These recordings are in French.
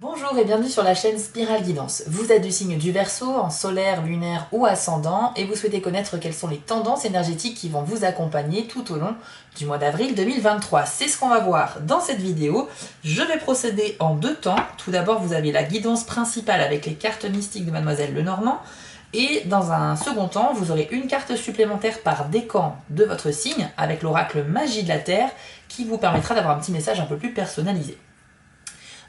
Bonjour et bienvenue sur la chaîne Spirale Guidance. Vous êtes du signe du Verseau, en solaire, lunaire ou ascendant, et vous souhaitez connaître quelles sont les tendances énergétiques qui vont vous accompagner tout au long du mois d'avril 2023. C'est ce qu'on va voir dans cette vidéo. Je vais procéder en deux temps. Tout d'abord, vous avez la guidance principale avec les cartes mystiques de Mademoiselle Lenormand, et dans un second temps, vous aurez une carte supplémentaire par décan de votre signe avec l'oracle Magie de la Terre qui vous permettra d'avoir un petit message un peu plus personnalisé.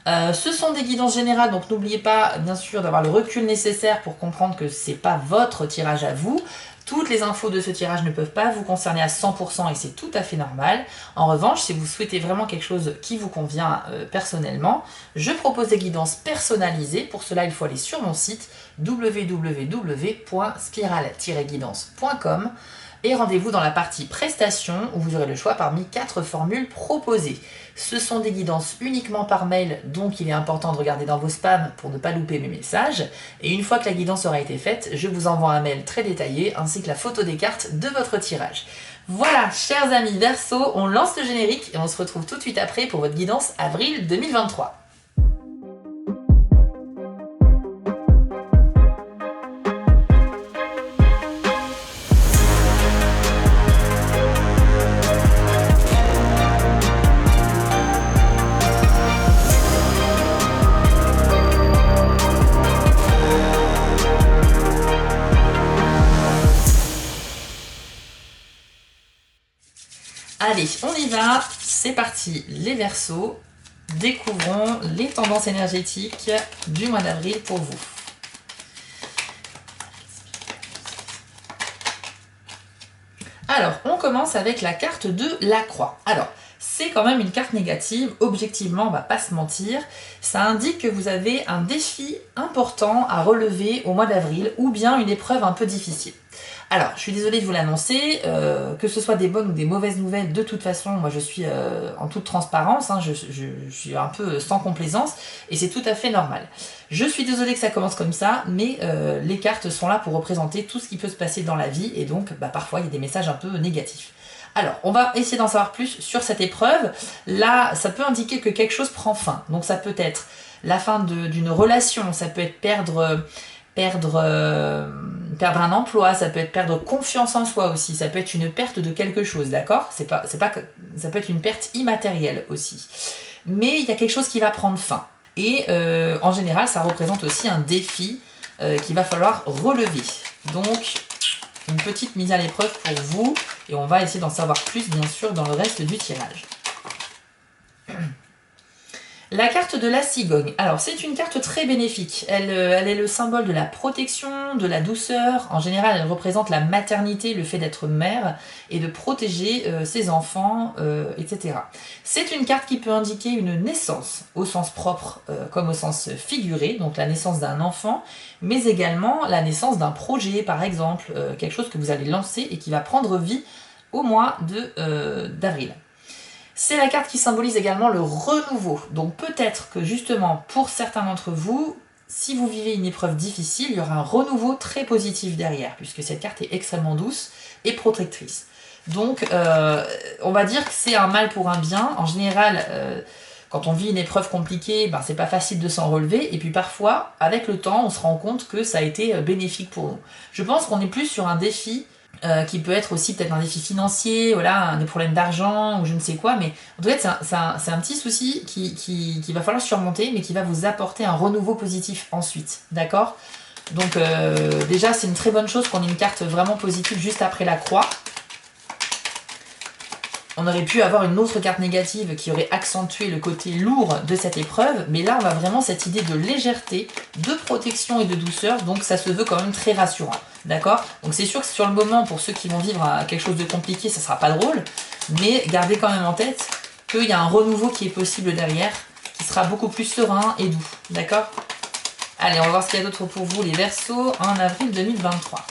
Ce sont des guidances générales, donc n'oubliez pas bien sûr d'avoir le recul nécessaire pour comprendre que c'est pas votre tirage à vous. Toutes les infos de ce tirage ne peuvent pas vous concerner à 100% et c'est tout à fait normal. En revanche, si vous souhaitez vraiment quelque chose qui vous convient personnellement, je propose des guidances personnalisées. Pour cela, il faut aller sur mon site www.spiral-guidance.com et rendez-vous dans la partie prestations où vous aurez le choix parmi 4 formules proposées. Ce sont des guidances uniquement par mail, donc il est important de regarder dans vos spams pour ne pas louper mes messages. Et une fois que la guidance aura été faite, je vous envoie un mail très détaillé ainsi que la photo des cartes de votre tirage. Voilà, chers amis Verseau, on lance le générique et on se retrouve tout de suite après pour votre guidance avril 2023. Allez, on y va, c'est parti, les Verseaux, découvrons les tendances énergétiques du mois d'avril pour vous. Alors, on commence avec la carte de la croix. Alors, c'est quand même une carte négative, objectivement, on va pas se mentir. Ça indique que vous avez un défi important à relever au mois d'avril ou bien une épreuve un peu difficile. Alors, je suis désolée de vous l'annoncer, que ce soit des bonnes ou des mauvaises nouvelles, de toute façon, moi je suis en toute transparence, hein, je suis un peu sans complaisance, et c'est tout à fait normal. Je suis désolée que ça commence comme ça, mais les cartes sont là pour représenter tout ce qui peut se passer dans la vie, et donc parfois il y a des messages un peu négatifs. Alors, on va essayer d'en savoir plus sur cette épreuve. Là, ça peut indiquer que quelque chose prend fin, donc ça peut être la fin d'une relation, ça peut être perdre un emploi, ça peut être perdre confiance en soi aussi, ça peut être une perte de quelque chose, d'accord? Ça peut être une perte immatérielle aussi. Mais il y a quelque chose qui va prendre fin. Et en général, ça représente aussi un défi qu'il va falloir relever. Donc, une petite mise à l'épreuve pour vous, et on va essayer d'en savoir plus, bien sûr, dans le reste du tirage. La carte de la cigogne. Alors, c'est une carte très bénéfique. Elle est le symbole de la protection, de la douceur. En général, elle représente la maternité, le fait d'être mère et de protéger ses enfants, etc. C'est une carte qui peut indiquer une naissance, au sens propre comme au sens figuré, donc la naissance d'un enfant, mais également la naissance d'un projet, par exemple, quelque chose que vous allez lancer et qui va prendre vie au mois d'avril. C'est la carte qui symbolise également le renouveau. Donc peut-être que justement, pour certains d'entre vous, si vous vivez une épreuve difficile, il y aura un renouveau très positif derrière, puisque cette carte est extrêmement douce et protectrice. Donc on va dire que c'est un mal pour un bien. En général, quand on vit une épreuve compliquée, c'est pas facile de s'en relever. Et puis parfois, avec le temps, on se rend compte que ça a été bénéfique pour nous. Je pense qu'on est plus sur un défi qui peut être aussi peut-être un défi financier, voilà, des problèmes d'argent ou je ne sais quoi, mais en tout cas c'est un petit souci qui va falloir surmonter, mais qui va vous apporter un renouveau positif ensuite, d'accord? Donc déjà c'est une très bonne chose qu'on ait une carte vraiment positive juste après la croix. On aurait pu avoir une autre carte négative qui aurait accentué le côté lourd de cette épreuve, mais là on a vraiment cette idée de légèreté, de protection et de douceur, donc ça se veut quand même très rassurant, d'accord? Donc c'est sûr que sur le moment, pour ceux qui vont vivre quelque chose de compliqué, ça sera pas drôle, mais gardez quand même en tête qu'il y a un renouveau qui est possible derrière, qui sera beaucoup plus serein et doux, d'accord? Allez, on va voir ce qu'il y a d'autre pour vous les Verseaux en avril 2023.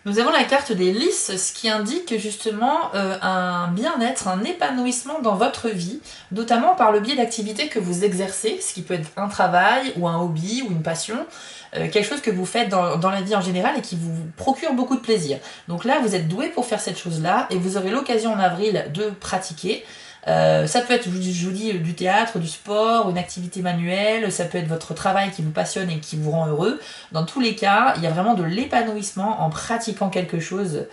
Nous avons la carte des lys, ce qui indique justement un bien-être, un épanouissement dans votre vie, notamment par le biais d'activités que vous exercez, ce qui peut être un travail ou un hobby ou une passion, quelque chose que vous faites dans la vie en général et qui vous procure beaucoup de plaisir. Donc là, vous êtes doué pour faire cette chose-là et vous aurez l'occasion en avril de pratiquer. Ça peut être, je vous dis, du théâtre, du sport, une activité manuelle, ça peut être votre travail qui vous passionne et qui vous rend heureux. Dans tous les cas, il y a vraiment de l'épanouissement en pratiquant quelque chose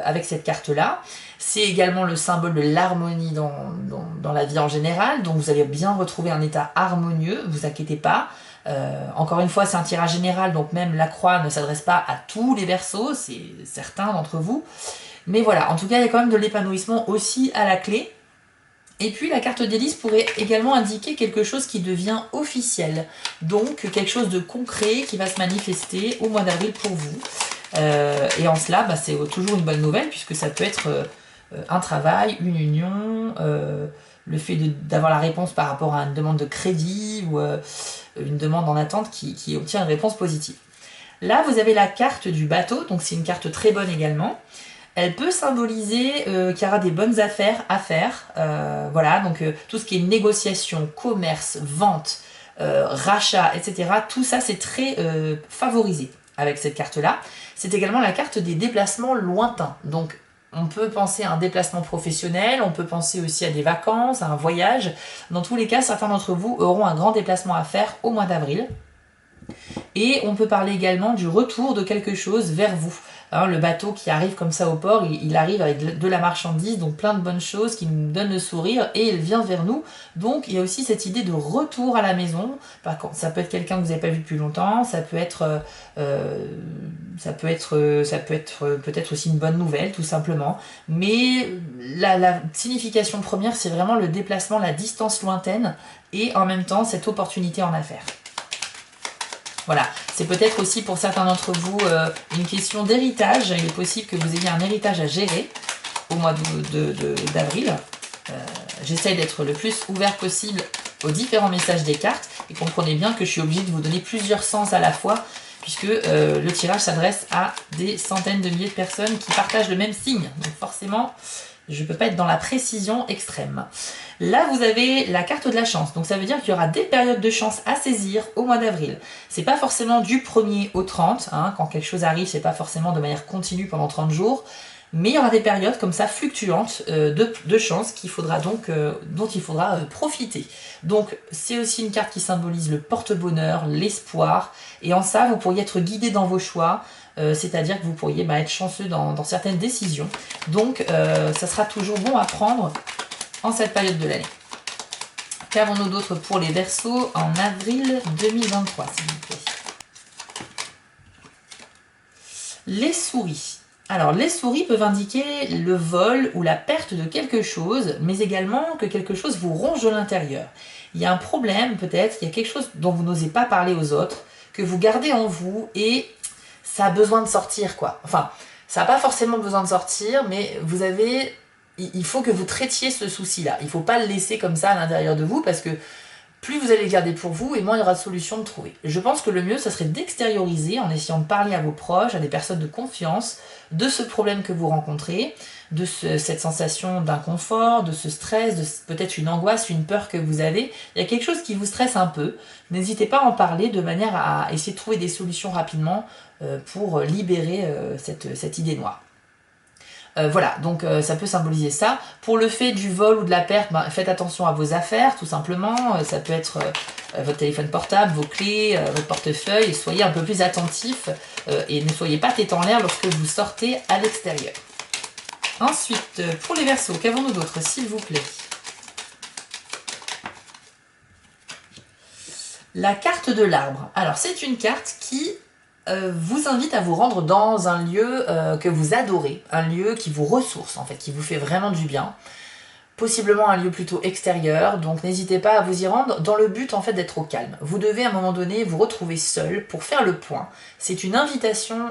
avec cette carte-là. C'est également le symbole de l'harmonie dans la vie en général, donc vous allez bien retrouver un état harmonieux, vous inquiétez pas. Encore une fois, c'est un tirage général, donc même la croix ne s'adresse pas à tous les Verseaux, c'est certains d'entre vous. Mais voilà, en tout cas, il y a quand même de l'épanouissement aussi à la clé. Et puis la carte d'hélice pourrait également indiquer quelque chose qui devient officiel. Donc quelque chose de concret qui va se manifester au mois d'avril pour vous. Et en cela, bah, c'est toujours une bonne nouvelle puisque ça peut être un travail, une union, le fait d'avoir la réponse par rapport à une demande de crédit ou une demande en attente qui obtient une réponse positive. Là, vous avez la carte du bateau, donc c'est une carte très bonne également. Elle peut symboliser qu'il y aura des bonnes affaires à faire. Voilà, donc tout ce qui est négociation, commerce, vente, rachat, etc. Tout ça, c'est très favorisé avec cette carte-là. C'est également la carte des déplacements lointains. Donc, on peut penser à un déplacement professionnel, on peut penser aussi à des vacances, à un voyage. Dans tous les cas, certains d'entre vous auront un grand déplacement à faire au mois d'avril. Et on peut parler également du retour de quelque chose vers vous. Hein, le bateau qui arrive comme ça au port, il arrive avec de la marchandise, donc plein de bonnes choses qui nous donnent le sourire et il vient vers nous. Donc il y a aussi cette idée de retour à la maison. Par contre, ça peut être quelqu'un que vous n'avez pas vu depuis longtemps, ça peut être peut-être aussi une bonne nouvelle tout simplement. Mais la signification première, c'est vraiment le déplacement, la distance lointaine et en même temps cette opportunité en affaires. Voilà, c'est peut-être aussi pour certains d'entre vous une question d'héritage. Il est possible que vous ayez un héritage à gérer au mois d'avril. J'essaie d'être le plus ouvert possible aux différents messages des cartes et comprenez bien que je suis obligée de vous donner plusieurs sens à la fois puisque le tirage s'adresse à des centaines de milliers de personnes qui partagent le même signe. Donc forcément, je ne peux pas être dans la précision extrême. Là, vous avez la carte de la chance. Donc, ça veut dire qu'il y aura des périodes de chance à saisir au mois d'avril. C'est pas forcément du 1er au 30. Hein, quand quelque chose arrive, c'est pas forcément de manière continue pendant 30 jours. Mais il y aura des périodes comme ça fluctuantes de chance dont il faudra profiter. Donc, c'est aussi une carte qui symbolise le porte-bonheur, l'espoir. Et en ça, vous pourriez être guidé dans vos choix. C'est-à-dire que vous pourriez être chanceux dans certaines décisions. Donc, ça sera toujours bon à prendre en cette période de l'année. Qu'avons-nous d'autre pour les Verseaux en avril 2023, s'il vous plaît? Les souris. Alors, les souris peuvent indiquer le vol ou la perte de quelque chose, mais également que quelque chose vous ronge de l'intérieur. Il y a un problème, peut-être, il y a quelque chose dont vous n'osez pas parler aux autres, que vous gardez en vous et ça a besoin de sortir, quoi. Enfin, ça n'a pas forcément besoin de sortir, mais il faut que vous traitiez ce souci-là. Il ne faut pas le laisser comme ça à l'intérieur de vous, parce que plus vous allez le garder pour vous, et moins il y aura de solutions de trouver. Je pense que le mieux, ça serait d'extérioriser en essayant de parler à vos proches, à des personnes de confiance, de ce problème que vous rencontrez, de cette sensation d'inconfort, de ce stress, de peut-être une angoisse, une peur que vous avez. Il y a quelque chose qui vous stresse un peu. N'hésitez pas à en parler de manière à essayer de trouver des solutions rapidement pour libérer cette idée noire. Voilà, donc ça peut symboliser ça. Pour le fait du vol ou de la perte, faites attention à vos affaires, tout simplement. Ça peut être votre téléphone portable, vos clés, votre portefeuille. Soyez un peu plus attentifs et ne soyez pas tête en l'air lorsque vous sortez à l'extérieur. Ensuite, pour les Verseaux, qu'avons-nous d'autre, s'il vous plaît? La carte de l'arbre. Alors, c'est une carte qui vous invite à vous rendre dans un lieu que vous adorez, un lieu qui vous ressource, en fait, qui vous fait vraiment du bien. Possiblement un lieu plutôt extérieur, donc n'hésitez pas à vous y rendre dans le but en fait d'être au calme. Vous devez à un moment donné vous retrouver seul pour faire le point. C'est une invitation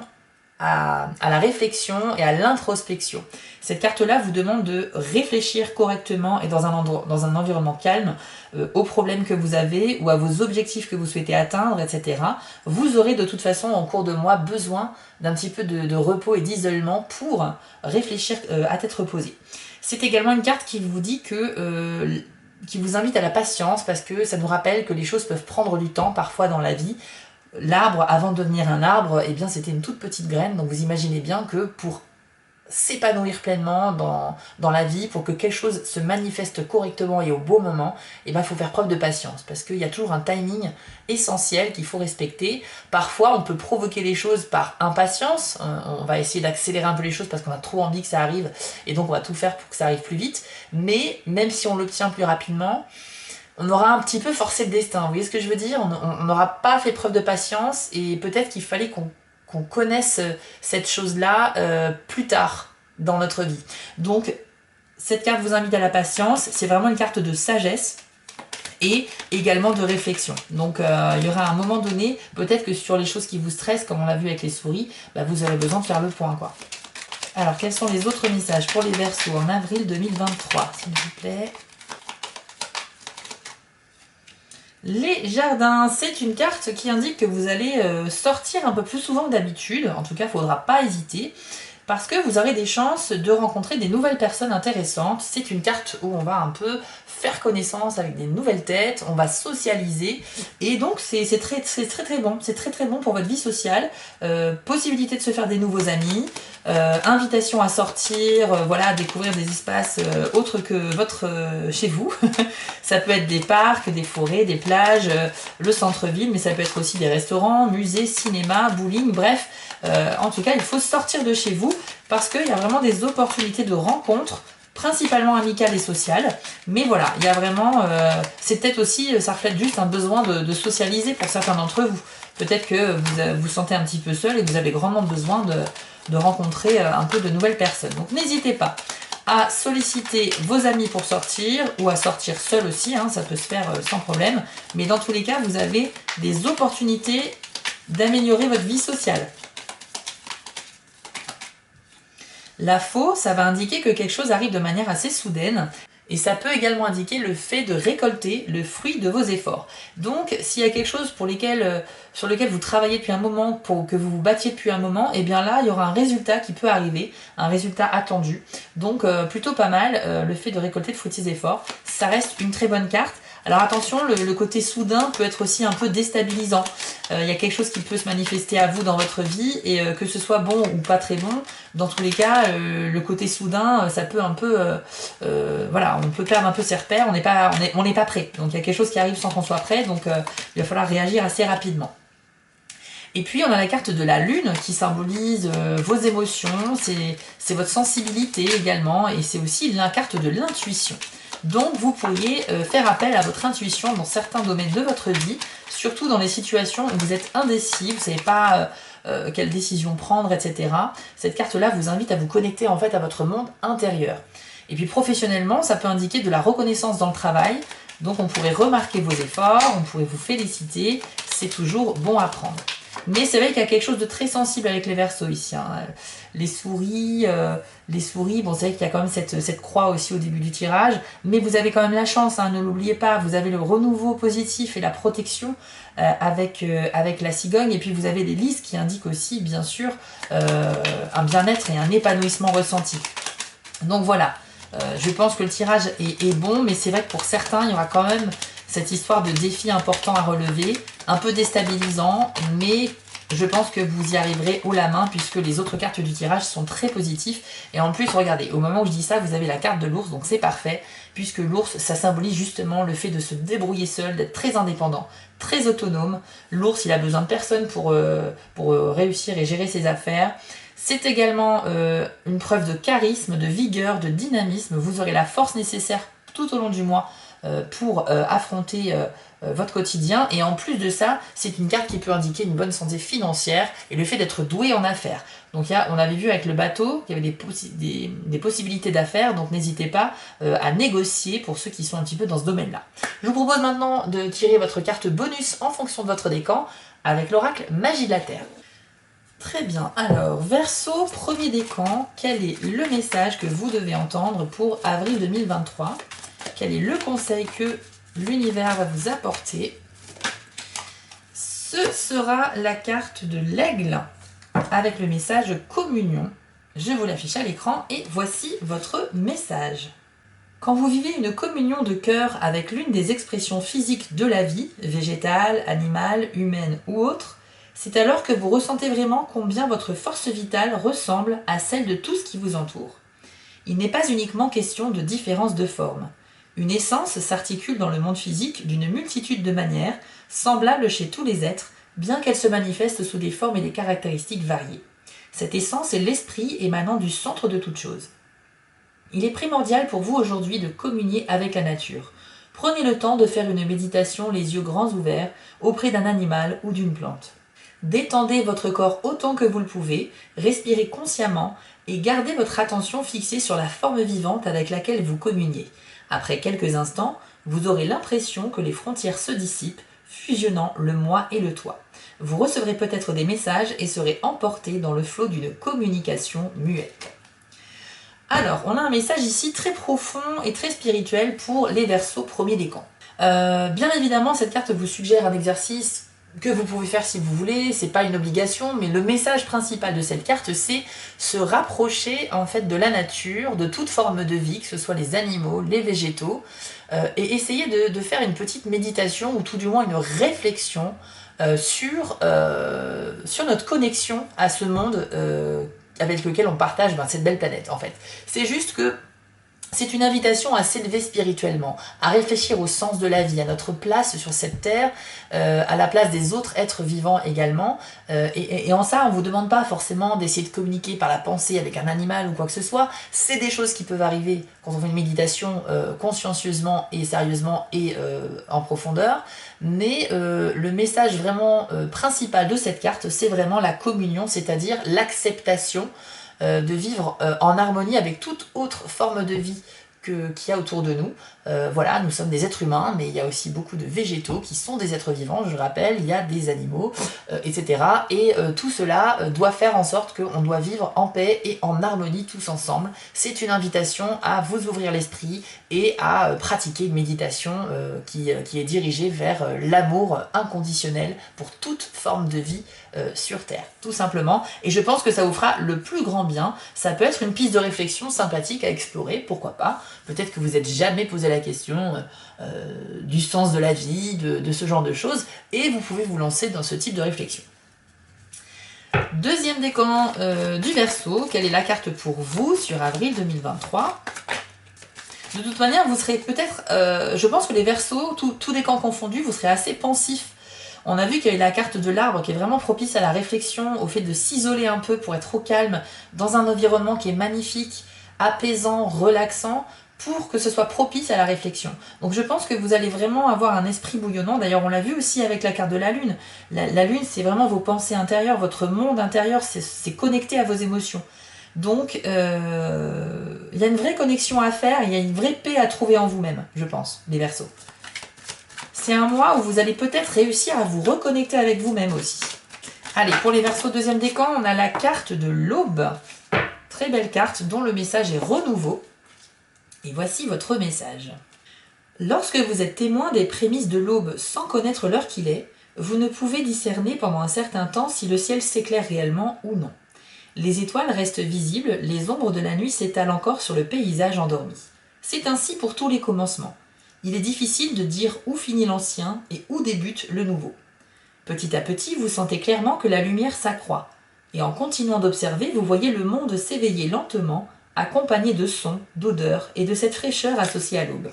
à la réflexion et à l'introspection. Cette carte-là vous demande de réfléchir correctement et dans un environnement calme aux problèmes que vous avez ou à vos objectifs que vous souhaitez atteindre, etc. Vous aurez de toute façon en cours de mois besoin d'un petit peu de repos et d'isolement pour réfléchir à tête reposée. C'est également une carte qui vous dit qui vous invite à la patience parce que ça nous rappelle que les choses peuvent prendre du temps parfois dans la vie. L'arbre, avant de devenir un arbre, eh bien c'était une toute petite graine, donc vous imaginez bien que pour s'épanouir pleinement dans la vie, pour que quelque chose se manifeste correctement et au bon moment, et ben, il faut faire preuve de patience, parce qu'il y a toujours un timing essentiel qu'il faut respecter. Parfois, on peut provoquer les choses par impatience, on va essayer d'accélérer un peu les choses parce qu'on a trop envie que ça arrive, et donc on va tout faire pour que ça arrive plus vite, mais même si on l'obtient plus rapidement, on aura un petit peu forcé le destin, vous voyez ce que je veux dire? On n'aura pas fait preuve de patience, et peut-être qu'il fallait qu'on connaisse cette chose-là plus tard dans notre vie. Donc, cette carte vous invite à la patience, c'est vraiment une carte de sagesse et également de réflexion. Donc, il y aura un moment donné, peut-être que sur les choses qui vous stressent, comme on l'a vu avec les souris, bah, vous aurez besoin de faire le point, quoi. Alors, quels sont les autres messages pour les Verseaux en avril 2023, s'il vous plaît? Les jardins, c'est une carte qui indique que vous allez sortir un peu plus souvent que d'habitude. En tout cas, il ne faudra pas hésiter, parce que vous aurez des chances de rencontrer des nouvelles personnes intéressantes. C'est une carte où on va un peu faire connaissance avec des nouvelles têtes, on va socialiser, et donc c'est très bon. C'est très bon pour votre vie sociale. Possibilité de se faire des nouveaux amis, invitation à sortir, voilà, à découvrir des espaces autres que votre chez vous. Ça peut être des parcs, des forêts, des plages, le centre-ville, mais ça peut être aussi des restaurants, musées, cinéma, bowling, bref. En tout cas, il faut sortir de chez vous, parce qu'il y a vraiment des opportunités de rencontres, principalement amicales et sociales. Mais voilà, il y a vraiment... c'est peut-être aussi, ça reflète juste un besoin de socialiser pour certains d'entre vous. Peut-être que vous vous sentez un petit peu seul et que vous avez grandement besoin de rencontrer un peu de nouvelles personnes. Donc n'hésitez pas à solliciter vos amis pour sortir, ou à sortir seul aussi, hein, ça peut se faire sans problème. Mais dans tous les cas, vous avez des opportunités d'améliorer votre vie sociale. La faux, ça va indiquer que quelque chose arrive de manière assez soudaine, et ça peut également indiquer le fait de récolter le fruit de vos efforts. Donc, s'il y a quelque chose sur lequel vous travaillez depuis un moment, pour que vous vous battiez depuis un moment, et bien là, il y aura un résultat qui peut arriver, un résultat attendu. Donc, plutôt pas mal, le fait de récolter le fruit de ses efforts. Ça reste une très bonne carte. Alors attention, le côté soudain peut être aussi un peu déstabilisant. Il y a quelque chose qui peut se manifester à vous dans votre vie, et que ce soit bon ou pas très bon, dans tous les cas, le côté soudain, ça peut un peu... voilà, on peut perdre un peu ses repères, on n'est pas prêt. Donc il y a quelque chose qui arrive sans qu'on soit prêt, donc il va falloir réagir assez rapidement. Et puis on a la carte de la lune qui symbolise vos émotions, c'est votre sensibilité également, et c'est aussi la carte de l'intuition. Donc vous pourriez faire appel à votre intuition dans certains domaines de votre vie, surtout dans les situations où vous êtes indécis, vous ne savez pas quelle décision prendre, etc. Cette carte-là vous invite à vous connecter en fait à votre monde intérieur. Et puis professionnellement, ça peut indiquer de la reconnaissance dans le travail, donc on pourrait remarquer vos efforts, on pourrait vous féliciter, c'est toujours bon à prendre. Mais c'est vrai qu'il y a quelque chose de très sensible avec les Verseaux ici, hein. Les souris, bon, c'est vrai qu'il y a quand même cette croix aussi au début du tirage, mais vous avez quand même la chance, hein, ne l'oubliez pas, vous avez le renouveau positif et la protection avec la cigogne, et puis vous avez les lys qui indiquent aussi, bien sûr, un bien-être et un épanouissement ressenti. Donc voilà, je pense que le tirage est bon, mais c'est vrai que pour certains, il y aura quand même cette histoire de défi important à relever, un peu déstabilisant, mais je pense que vous y arriverez haut la main, puisque les autres cartes du tirage sont très positifs. Et en plus, regardez, au moment où je dis ça, vous avez la carte de l'ours, donc c'est parfait, puisque l'ours, ça symbolise justement le fait de se débrouiller seul, d'être très indépendant, très autonome. L'ours, il a besoin de personne pour réussir et gérer ses affaires. C'est également une preuve de charisme, de vigueur, de dynamisme. Vous aurez la force nécessaire tout au long du mois pour affronter votre quotidien. Et en plus de ça, c'est une carte qui peut indiquer une bonne santé financière et le fait d'être doué en affaires. Donc on avait vu avec le bateau qu'il y avait des possibilités d'affaires, donc n'hésitez pas à négocier pour ceux qui sont un petit peu dans ce domaine-là. Je vous propose maintenant de tirer votre carte bonus en fonction de votre décan avec l'oracle Magie de la Terre. Très bien, alors Verseau, premier décan, quel est le message que vous devez entendre pour avril 2023 ? Quel est le conseil que l'univers va vous apporter? Ce sera la carte de l'aigle avec le message communion. Je vous l'affiche à l'écran et voici votre message. Quand vous vivez une communion de cœur avec l'une des expressions physiques de la vie, végétale, animale, humaine ou autre, C'est alors que vous ressentez vraiment combien votre force vitale ressemble à celle de tout ce qui vous entoure. Il n'est pas uniquement question de différence de forme. Une essence s'articule dans le monde physique d'une multitude de manières, semblables chez tous les êtres, bien qu'elle se manifeste sous des formes et des caractéristiques variées. Cette essence est l'esprit émanant du centre de toute chose. Il est primordial pour vous aujourd'hui de communier avec la nature. Prenez le temps de faire une méditation les yeux grands ouverts auprès d'un animal ou d'une plante. Détendez votre corps autant que vous le pouvez, respirez consciemment et gardez votre attention fixée sur la forme vivante avec laquelle vous communiez. Après quelques instants, vous aurez l'impression que les frontières se dissipent, fusionnant le moi et le toi. Vous recevrez peut-être des messages et serez emporté dans le flot d'une communication muette. Alors, on a un message ici très profond et très spirituel pour les Verseaux premier décan. Bien évidemment, cette carte vous suggère un exercice que vous pouvez faire si vous voulez, c'est pas une obligation, mais le message principal de cette carte, c'est se rapprocher en fait de la nature, de toute forme de vie, que ce soit les animaux, les végétaux, et essayer de faire une petite méditation ou tout du moins une réflexion sur notre connexion à ce monde avec lequel on partage cette belle planète en fait. C'est juste que c'est une invitation à s'élever spirituellement, à réfléchir au sens de la vie, à notre place sur cette terre, à la place des autres êtres vivants également. Et en ça, on ne vous demande pas forcément d'essayer de communiquer par la pensée avec un animal ou quoi que ce soit. C'est des choses qui peuvent arriver quand on fait une méditation consciencieusement et sérieusement et en profondeur. Mais le message vraiment principal de cette carte, c'est vraiment la communion, c'est-à-dire l'acceptation de vivre en harmonie avec toute autre forme de vie qu'il y a autour de nous. Voilà, nous sommes des êtres humains, mais il y a aussi beaucoup de végétaux qui sont des êtres vivants, je rappelle, il y a des animaux, etc. Et tout cela doit faire en sorte qu'on doit vivre en paix et en harmonie tous ensemble. C'est une invitation à vous ouvrir l'esprit et à pratiquer une méditation qui est dirigée vers l'amour inconditionnel pour toute forme de vie sur Terre, tout simplement. Et je pense que ça vous fera le plus grand bien. Ça peut être une piste de réflexion sympathique à explorer, pourquoi pas. Peut-être que vous n'êtes jamais posé la question du sens de la vie, de ce genre de choses, et vous pouvez vous lancer dans ce type de réflexion. Deuxième décan du Verseau, quelle est la carte pour vous sur avril 2023 ? De toute manière, vous serez peut-être, je pense que les Verseaux, tous décans confondus, vous serez assez pensifs. On a vu qu'il y a la carte de l'arbre qui est vraiment propice à la réflexion, au fait de s'isoler un peu pour être au calme, dans un environnement qui est magnifique, apaisant, relaxant, pour que ce soit propice à la réflexion. Donc je pense que vous allez vraiment avoir un esprit bouillonnant. D'ailleurs, on l'a vu aussi avec la carte de la Lune. La Lune, c'est vraiment vos pensées intérieures, votre monde intérieur, c'est connecté à vos émotions. Donc, il y a une vraie connexion à faire, il y a une vraie paix à trouver en vous-même, je pense, les Verseaux. C'est un mois où vous allez peut-être réussir à vous reconnecter avec vous-même aussi. Allez, pour les Verseaux deuxième décan, on a la carte de l'Aube. Très belle carte dont le message est renouveau. Et voici votre message. Lorsque vous êtes témoin des prémices de l'aube sans connaître l'heure qu'il est, vous ne pouvez discerner pendant un certain temps si le ciel s'éclaire réellement ou non. Les étoiles restent visibles, les ombres de la nuit s'étalent encore sur le paysage endormi. C'est ainsi pour tous les commencements. Il est difficile de dire où finit l'ancien et où débute le nouveau. Petit à petit, vous sentez clairement que la lumière s'accroît. Et en continuant d'observer, vous voyez le monde s'éveiller lentement, accompagné de sons, d'odeurs et de cette fraîcheur associée à l'aube.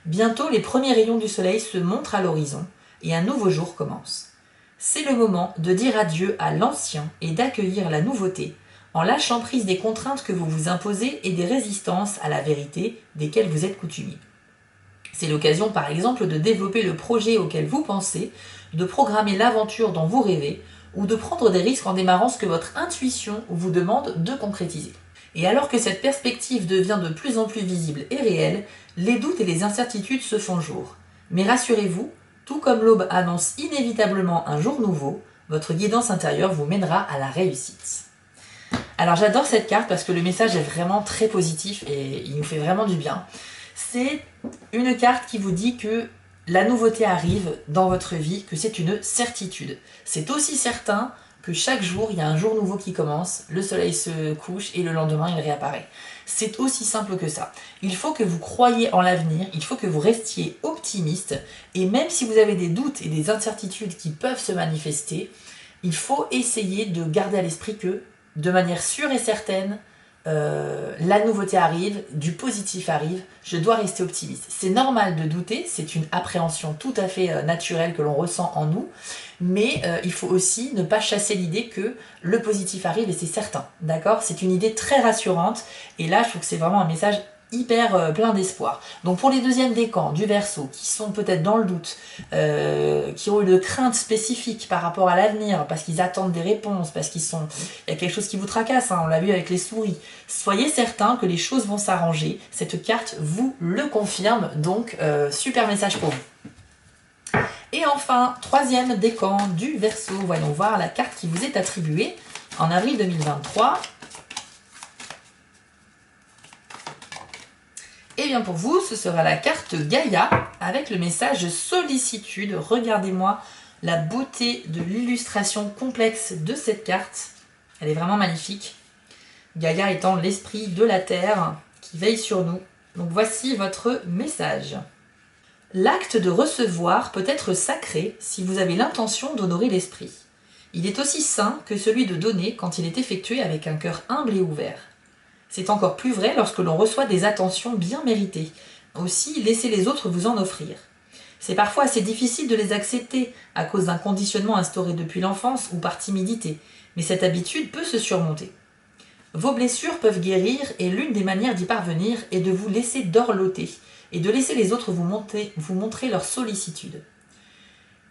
Bientôt, les premiers rayons du soleil se montrent à l'horizon et un nouveau jour commence. C'est le moment de dire adieu à l'ancien et d'accueillir la nouveauté, en lâchant prise des contraintes que vous vous imposez et des résistances à la vérité desquelles vous êtes coutumier. C'est l'occasion par exemple de développer le projet auquel vous pensez, de programmer l'aventure dont vous rêvez, ou de prendre des risques en démarrant ce que votre intuition vous demande de concrétiser. Et alors que cette perspective devient de plus en plus visible et réelle, les doutes et les incertitudes se font jour. Mais rassurez-vous, tout comme l'aube annonce inévitablement un jour nouveau, votre guidance intérieure vous mènera à la réussite. Alors j'adore cette carte parce que le message est vraiment très positif et il nous fait vraiment du bien. C'est une carte qui vous dit que la nouveauté arrive dans votre vie, que c'est une certitude. C'est aussi certain que chaque jour, il y a un jour nouveau qui commence, le soleil se couche et le lendemain, il réapparaît. C'est aussi simple que ça. Il faut que vous croyiez en l'avenir, il faut que vous restiez optimiste, et même si vous avez des doutes et des incertitudes qui peuvent se manifester, il faut essayer de garder à l'esprit que, de manière sûre et certaine, la nouveauté arrive, du positif arrive, je dois rester optimiste. C'est normal de douter, c'est une appréhension tout à fait naturelle que l'on ressent en nous, mais il faut aussi ne pas chasser l'idée que le positif arrive et c'est certain, d'accord ? C'est une idée très rassurante et là je trouve que c'est vraiment un message hyper plein d'espoir. Donc pour les deuxièmes décans du Verseau, qui sont peut-être dans le doute, qui ont eu de craintes spécifiques par rapport à l'avenir, parce qu'ils attendent des réponses, parce qu'il y a quelque chose qui vous tracasse, hein, on l'a vu avec les souris, soyez certains que les choses vont s'arranger. Cette carte vous le confirme, donc super message pour vous. Et enfin, troisième décan du Verseau, voyons voir la carte qui vous est attribuée en avril 2023. Et bien pour vous, ce sera la carte Gaïa avec le message sollicitude. Regardez-moi la beauté de l'illustration complexe de cette carte. Elle est vraiment magnifique. Gaïa étant l'esprit de la Terre qui veille sur nous. Donc voici votre message. L'acte de recevoir peut être sacré si vous avez l'intention d'honorer l'esprit. Il est aussi saint que celui de donner quand il est effectué avec un cœur humble et ouvert. C'est encore plus vrai lorsque l'on reçoit des attentions bien méritées. Aussi, laissez les autres vous en offrir. C'est parfois assez difficile de les accepter à cause d'un conditionnement instauré depuis l'enfance ou par timidité, mais cette habitude peut se surmonter. Vos blessures peuvent guérir et l'une des manières d'y parvenir est de vous laisser dorloter et de laisser les autres vous montrer leur sollicitude.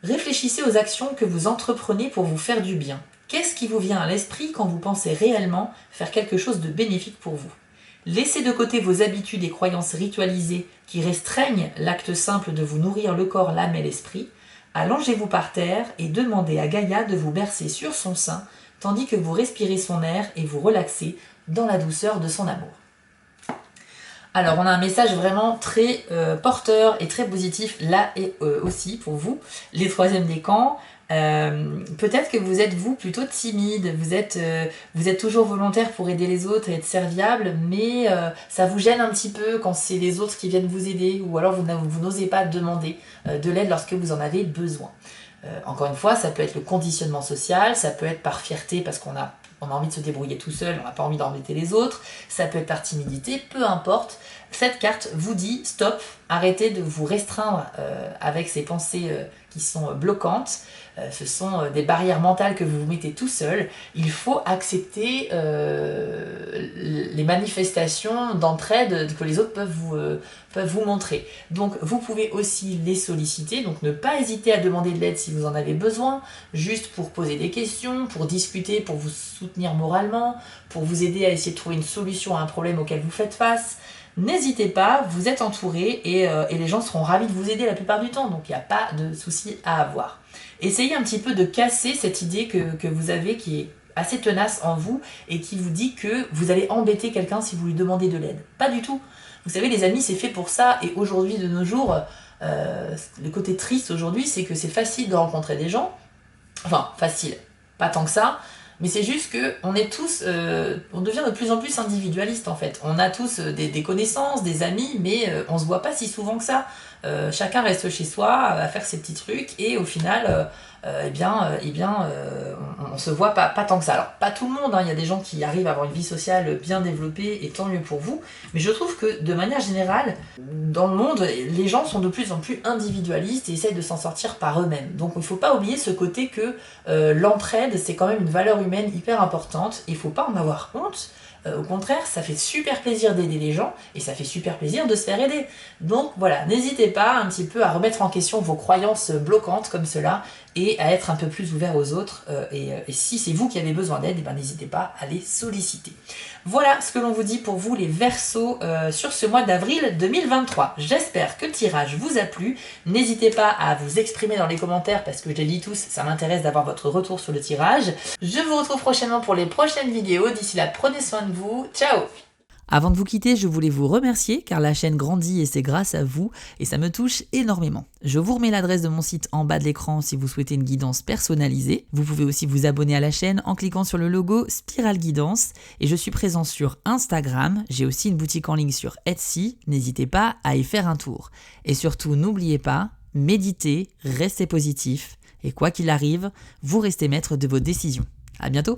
Réfléchissez aux actions que vous entreprenez pour vous faire du bien. Qu'est-ce qui vous vient à l'esprit quand vous pensez réellement faire quelque chose de bénéfique pour vous ? Laissez de côté vos habitudes et croyances ritualisées qui restreignent l'acte simple de vous nourrir le corps, l'âme et l'esprit. Allongez-vous par terre et demandez à Gaïa de vous bercer sur son sein, tandis que vous respirez son air et vous relaxez dans la douceur de son amour. Alors, on a un message vraiment très porteur et très positif là et aussi pour vous, les troisièmes décans. Peut-être que vous êtes plutôt timide, vous êtes toujours volontaire pour aider les autres et être serviable, mais ça vous gêne un petit peu quand c'est les autres qui viennent vous aider, ou alors vous n'osez pas demander de l'aide lorsque vous en avez besoin. Encore une fois, ça peut être le conditionnement social, ça peut être par fierté parce qu'on a envie de se débrouiller tout seul, on n'a pas envie d'embêter les autres, ça peut être par timidité, peu importe. Cette carte vous dit stop, arrêtez de vous restreindre avec ces pensées qui sont bloquantes. Ce sont des barrières mentales que vous vous mettez tout seul. Il faut accepter les manifestations d'entraide que les autres peuvent vous montrer. Donc vous pouvez aussi les solliciter, donc ne pas hésiter à demander de l'aide si vous en avez besoin, juste pour poser des questions, pour discuter, pour vous soutenir moralement, pour vous aider à essayer de trouver une solution à un problème auquel vous faites face. N'hésitez pas, vous êtes entouré et les gens seront ravis de vous aider la plupart du temps, donc il n'y a pas de souci à avoir. Essayez un petit peu de casser cette idée que vous avez qui est assez tenace en vous et qui vous dit que vous allez embêter quelqu'un si vous lui demandez de l'aide. Pas du tout. Vous savez, les amis, c'est fait pour ça et aujourd'hui, de nos jours, le côté triste aujourd'hui, c'est que c'est facile de rencontrer des gens. Enfin, facile, pas tant que ça. Mais c'est juste qu'on est tous, on devient de plus en plus individualiste en fait. On a tous des connaissances, des amis, mais on se voit pas si souvent que ça. Chacun reste chez soi à faire ses petits trucs et au final, on se voit pas tant que ça. Alors pas tout le monde, hein, il y a des gens qui arrivent à avoir une vie sociale bien développée et tant mieux pour vous. Mais je trouve que de manière générale, dans le monde, les gens sont de plus en plus individualistes et essayent de s'en sortir par eux-mêmes. Donc il ne faut pas oublier ce côté que l'entraide, c'est quand même une valeur humaine hyper importante. Il ne faut pas en avoir honte. Au contraire, ça fait super plaisir d'aider les gens et ça fait super plaisir de se faire aider. Donc voilà, n'hésitez pas un petit peu à remettre en question vos croyances bloquantes comme cela et à être un peu plus ouvert aux autres. Et si c'est vous qui avez besoin d'aide, n'hésitez pas à les solliciter. Voilà ce que l'on vous dit pour vous les Verseaux sur ce mois d'avril 2023. J'espère que le tirage vous a plu. N'hésitez pas à vous exprimer dans les commentaires parce que je les lis tous, ça m'intéresse d'avoir votre retour sur le tirage. Je vous retrouve prochainement pour les prochaines vidéos. D'ici là, prenez soin de vous. Ciao! Avant de vous quitter, je voulais vous remercier car la chaîne grandit et c'est grâce à vous et ça me touche énormément. Je vous remets l'adresse de mon site en bas de l'écran si vous souhaitez une guidance personnalisée. Vous pouvez aussi vous abonner à la chaîne en cliquant sur le logo Spiral Guidance et je suis présent sur Instagram. J'ai aussi une boutique en ligne sur Etsy. N'hésitez pas à y faire un tour. Et surtout, n'oubliez pas, méditez, restez positif. Et quoi qu'il arrive, vous restez maître de vos décisions. À bientôt!